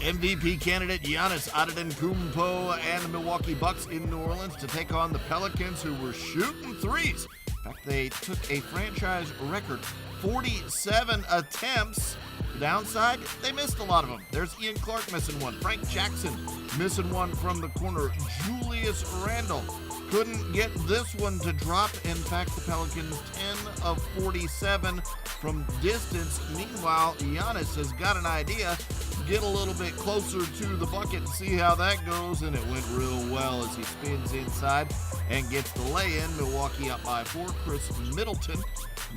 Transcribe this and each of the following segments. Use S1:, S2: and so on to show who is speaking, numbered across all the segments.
S1: MVP candidate Giannis Antetokounmpo and the Milwaukee Bucks in New Orleans to take on the Pelicans, who were shooting threes. In fact, they took a franchise record 47 attempts. The downside, they missed a lot of them. There's Ian Clark missing one. Frank Jackson missing one from the corner. Julius Randle couldn't get this one to drop. In fact, the Pelicans 10 of 47 from distance. Meanwhile, Giannis has got an idea. Get a little bit closer to the bucket and see how that goes, and it went real well as he spins inside and gets the lay-in. Milwaukee up by 4. Chris Middleton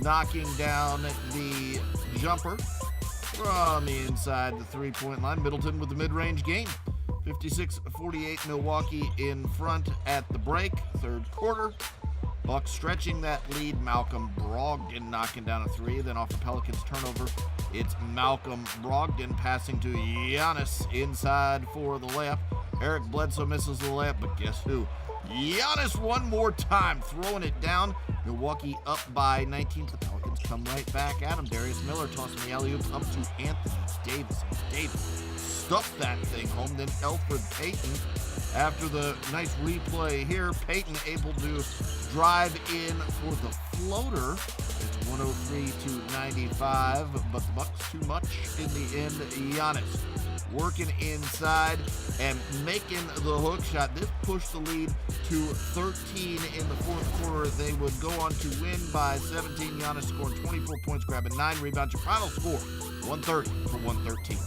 S1: knocking down the jumper from the inside the three-point line. Middleton with the mid-range game. 56-48 Milwaukee in front at the break. Third quarter. Bucks stretching that lead. Malcolm Brogdon knocking down a three. Then off the Pelicans turnover, it's Malcolm Brogdon passing to Giannis inside for the layup. Eric Bledsoe misses the layup, but guess who? Giannis one more time, throwing it down. Milwaukee up by 19. The Pelicans come right back at him. Darius Miller tossing the alley-oop up to Anthony Davis. Davis stuffed that thing home. Then Elfrid Payton, after the nice replay here, Payton able to drive in for the floater. It's 103-95, but the Bucks too much in the end. Giannis working inside and making the hook shot. This pushed the lead to 13 in the fourth quarter. They would go on to win by 17. Giannis scoring 24 points, grabbing 9 rebounds. Your final score, 130-113.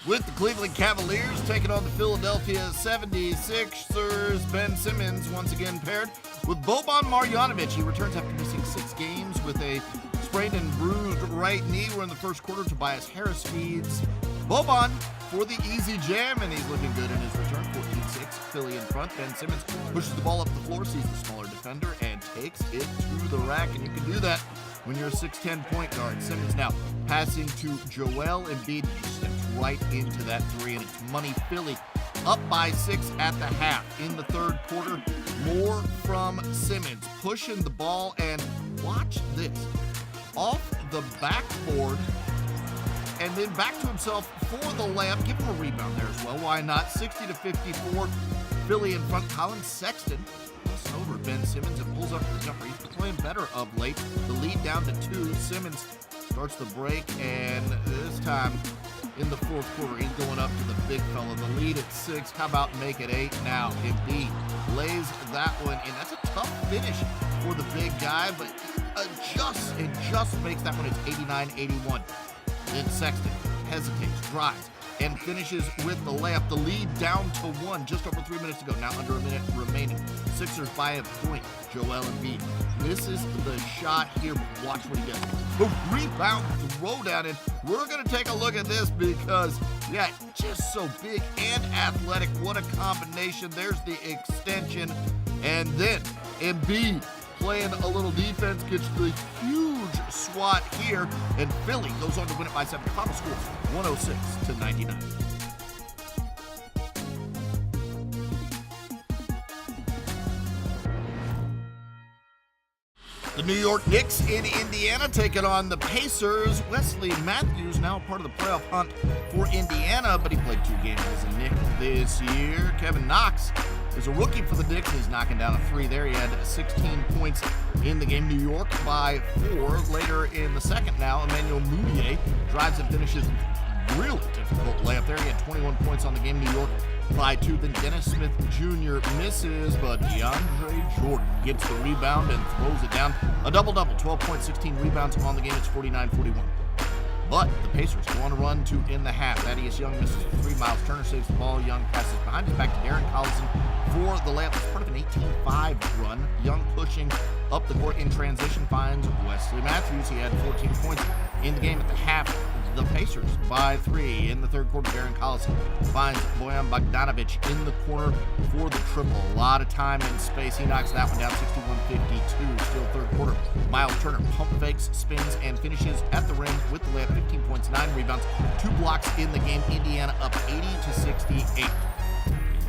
S1: With the Cleveland Cavaliers taking on the Philadelphia 76ers, Ben Simmons once again paired with Boban Marjanovic. He returns after missing 6 games with a sprained and bruised right knee. We're in the first quarter. Tobias Harris feeds Boban for the easy jam, and he's looking good in his return. 14-6, Philly in front. Ben Simmons pushes the ball up the floor, sees the smaller defender, and takes it to the rack, and you can do that when you're a 6'10 point guard. Simmons now passing to Joel Embiid. He steps right into that three, and it's money. Philly up by 6 at the half. In the third quarter, more from Simmons, pushing the ball, and watch this. Off the backboard, and then back to himself for the layup. Give him a rebound there as well. Why not? 60-54, Philly in front. Colin Sexton crossing over Ben Simmons and pulls up the jumper. He's been playing better of late. The lead down to 2. Simmons starts the break, and this time in the fourth quarter, he's going up to the big fella. The lead at 6. How about make it 8 now? Embiid lays that one in. That's a tough finish for the big guy, but just makes that one. It's 89-81. Then Sexton hesitates, drives, and finishes with the layup. The lead down to 1, just over 3 minutes to go. Now under a minute remaining. Sixers by a point. Joel Embiid misses the shot here, but watch what he does. The rebound throw down, and we're going to take a look at this because, yeah, just so big and athletic. What a combination. There's the extension, and then Embiid playing a little defense, gets the huge swat here, and Philly goes on to win it by 7. Final score, 106-99. The New York Knicks in Indiana taking on the Pacers. Wesley Matthews now part of the playoff hunt for Indiana, but he played 2 games as a Knick this year. Kevin Knox is a rookie for the Knicks. He's knocking down a 3 there. He had 16 points in the game. New York by 4. Later in the second now, Emmanuel Mudiay drives and finishes really difficult layup there. He had 21 points on the game. New York by 2. Then Dennis Smith Jr. misses, but DeAndre Jordan gets the rebound and throws it down. A double-double, 12 points, 16 rebounds on the game. It's 49-41. But the Pacers go on a run to in the half. Thaddeus Young misses the 3. Miles Turner saves the ball. Young passes behind it back to Darren Collison for the layup. It's part of an 18-5 run. Young pushing up the court in transition finds Wesley Matthews. He had 14 points in the game at the half. The Pacers by 3 in the third quarter. Darren Collison finds Bojan Bogdanovic in the corner for the triple. A lot of time and space. He knocks that one down, 61-52. Still third quarter. Miles Turner pump fakes, spins, and finishes at the rim with the layup. 15 points, 9 rebounds, 2 blocks in the game. Indiana up 80-68.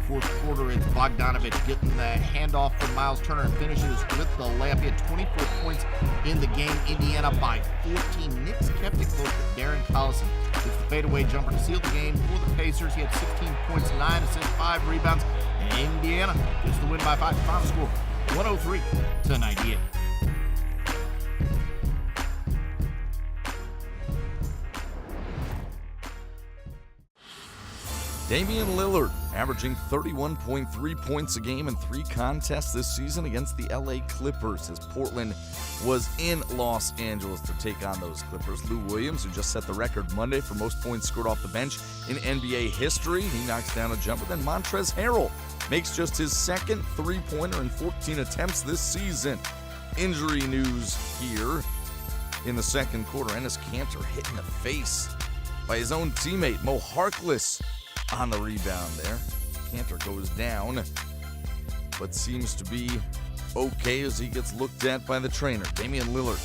S1: Fourth quarter, it's Bogdanovic getting the handoff from Miles Turner and finishes with the layup. He had 24 points in the game. Indiana by 14. Knicks kept it close, but Darren Collison Gets the fadeaway jumper to seal the game for the Pacers. He had 16 points, 9 assists, 5 rebounds. And Indiana gets the win by 5. Final score, 103-98.
S2: Damian Lillard averaging 31.3 points a game in 3 contests this season against the LA Clippers as Portland was in Los Angeles to take on those Clippers. Lou Williams, who just set the record Monday for most points scored off the bench in NBA history, he knocks down a jumper. Then Montrezl Harrell makes just his second three-pointer in 14 attempts this season. Injury news here in the second quarter. Enes Kanter hit in the face by his own teammate, Mo Harkless, on the rebound there. Kanter goes down, but seems to be okay as he gets looked at by the trainer. Damian Lillard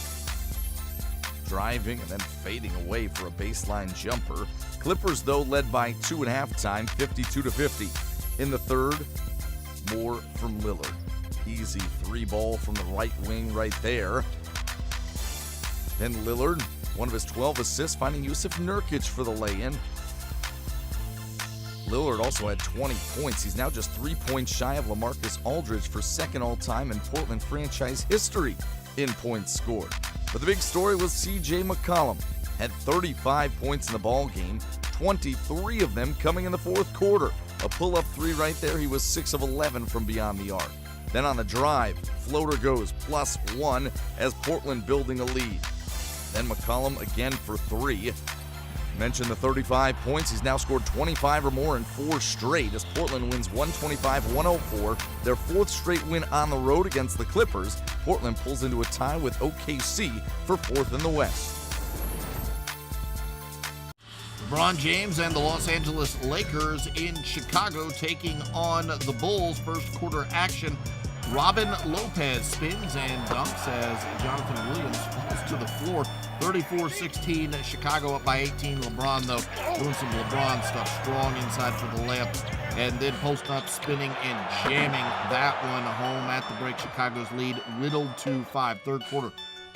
S2: driving and then fading away for a baseline jumper. Clippers, though, led by 2 at halftime, 52-50. In the third, more from Lillard. Easy 3-ball from the right wing right there. Then Lillard, one of his 12 assists, finding Jusuf Nurkic for the lay-in. Lillard also had 20 points. He's now just 3 points shy of LaMarcus Aldridge for second all-time in Portland franchise history in points scored. But the big story was C.J. McCollum. Had 35 points in the ball game, 23 of them coming in the fourth quarter. A pull-up 3 right there. He was 6 of 11 from beyond the arc. Then on the drive, floater goes +1 as Portland building a lead. Then McCollum again for 3. Mentioned the 35 points. He's now scored 25 or more in 4 straight as Portland wins 125-104. Their 4th straight win on the road against the Clippers. Portland pulls into a tie with OKC for 4th in the West.
S1: LeBron James and the Los Angeles Lakers in Chicago taking on the Bulls. First quarter action. Robin Lopez spins and dunks as Jonathan Williams falls to the floor. 34-16, Chicago up by 18. LeBron, though, doing some LeBron stuff. Strong inside for the layup. And then post up, spinning and jamming that one home at the break. Chicago's lead whittled to 5. Third quarter,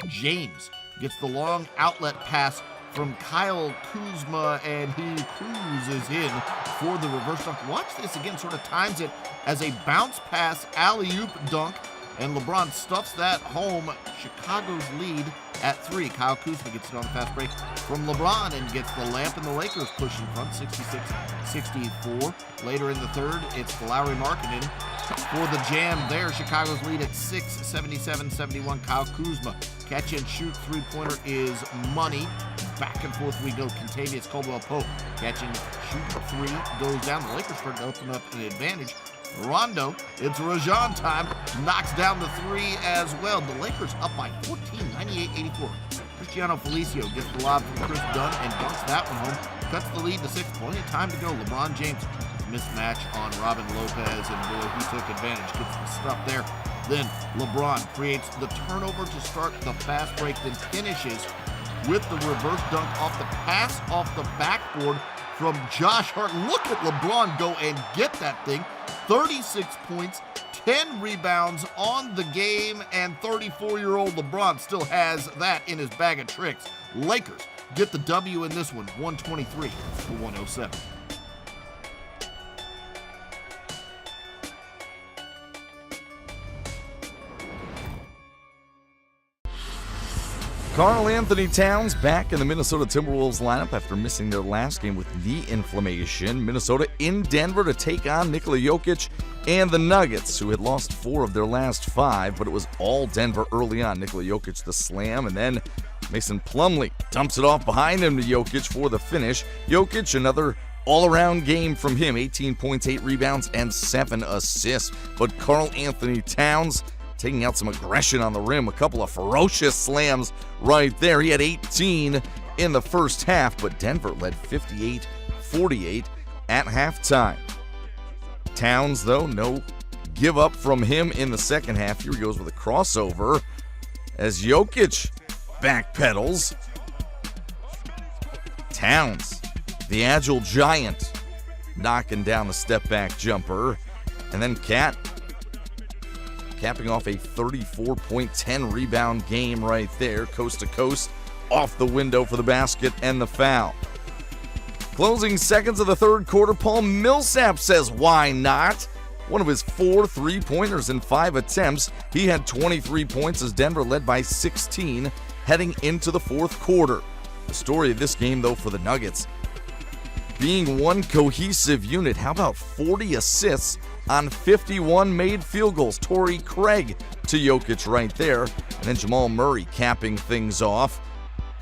S1: James gets the long outlet pass from Kyle Kuzma, and he cruises in for the reverse dunk. Watch this again, sort of times it as a bounce pass, alley-oop dunk, and LeBron stuffs that home. Chicago's lead at 3. Kyle Kuzma gets it on a fast break from LeBron and gets the layup, and the Lakers push in front, 66-64. Later in the third, it's Lauri Markkanen for the jam there. Chicago's lead at 6, 77-71. Kyle Kuzma, catch and shoot three-pointer is money. Back and forth we go. Kentavious Caldwell-Pope, catch and shoot 3, goes down. The Lakers start to open up an advantage. Rondo, it's Rajon time, knocks down the 3 as well. The Lakers up by 14, 98-84. Cristiano Felicio gets the lob from Chris Dunn and dunks that one home. Cuts the lead to 6. Plenty of time to go. LeBron James, mismatch on Robin Lopez, and boy, he took advantage. Gets the stuff there. Then LeBron creates the turnover to start the fast break, then finishes with the reverse dunk off the pass off the backboard from Josh Hart. Look at LeBron go and get that thing. 36 points, 10 rebounds on the game, and 34-year-old LeBron still has that in his bag of tricks. Lakers get the W in this one, 123-107.
S2: Karl-Anthony Towns back in the Minnesota Timberwolves lineup after missing their last game with knee inflammation. Minnesota in Denver to take on Nikola Jokic and the Nuggets, who had lost 4 of their last 5, but it was all Denver early on. Nikola Jokic the slam, and then Mason Plumlee dumps it off behind him to Jokic for the finish. Jokic, another all-around game from him, 18 points, 8 rebounds, and 7 assists. But Karl-Anthony Towns taking out some aggression on the rim, a couple of ferocious slams right there. He had 18 in the first half, but Denver led 58-48 at halftime. Towns, though, no give up from him in the second half. Here he goes with a crossover as Jokic backpedals. Towns, the agile giant, knocking down the step-back jumper. And then Cat capping off a 34-point, 10-rebound game right there, coast to coast, off the window for the basket and the foul. Closing seconds of the third quarter, Paul Millsap says, why not? One of his 4 3-pointers in 5 attempts. He had 23 points as Denver led by 16 heading into the fourth quarter. The story of this game, though, for the Nuggets, being one cohesive unit. How about 40 assists on 51 made field goals? Torrey Craig to Jokic right there. And then Jamal Murray capping things off.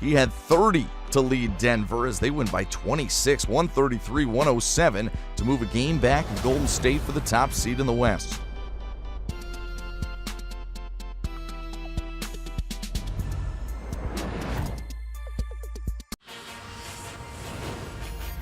S2: He had 30 to lead Denver as they win by 26, 133-107 to move a game back in Golden State for the top seed in the West.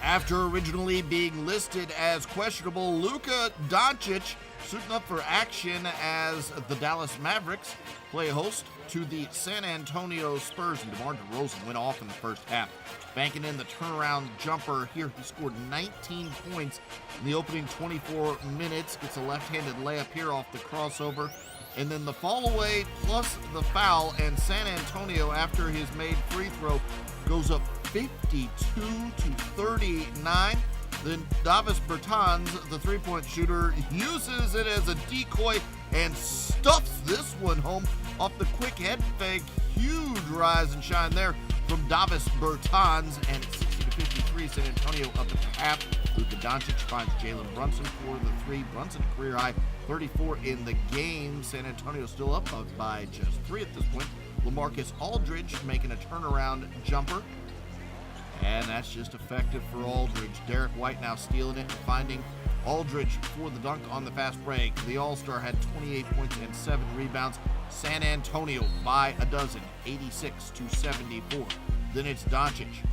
S1: After originally being listed as questionable, Luka Doncic suiting up for action as the Dallas Mavericks play host to the San Antonio Spurs, and DeMar DeRozan went off in the first half, banking in the turnaround jumper here. He scored 19 points in the opening 24 minutes, gets a left-handed layup here off the crossover, and then the fall away plus the foul, and San Antonio, after his made free throw, goes up 52-39. Then Davis Bertans, the three-point shooter, uses it as a decoy and stuffs this one home off the quick head fake. Huge rise and shine there from Davis Bertans, and it's 60-53. San Antonio up at the half. Luka Doncic finds Jalen Brunson for the three. Brunson, career high 34 in the game. San Antonio still up by just 3 at this point. LaMarcus Aldridge making a turnaround jumper, and that's just effective for Aldridge. Derek White now stealing it and finding Aldridge for the dunk on the fast break. The All-Star had 28 points and 7 rebounds. San Antonio by a dozen, 86-74. Then it's Doncic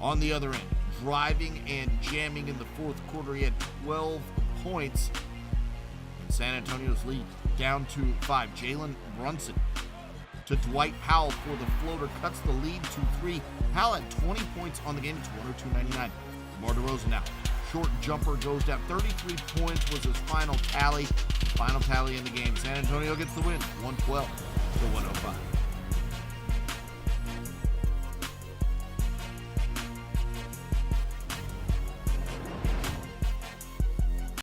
S1: on the other end, driving and jamming in the fourth quarter. He had 12 points. San Antonio's lead down to 5. Jalen Brunson to Dwight Powell for the floater, cuts the lead to 3. Powell had 20 points on the game. It's 102-99. DeMar DeRozan now. Short jumper goes down. 33 points was his final tally. Final tally in the game. San Antonio gets the win, 112-105.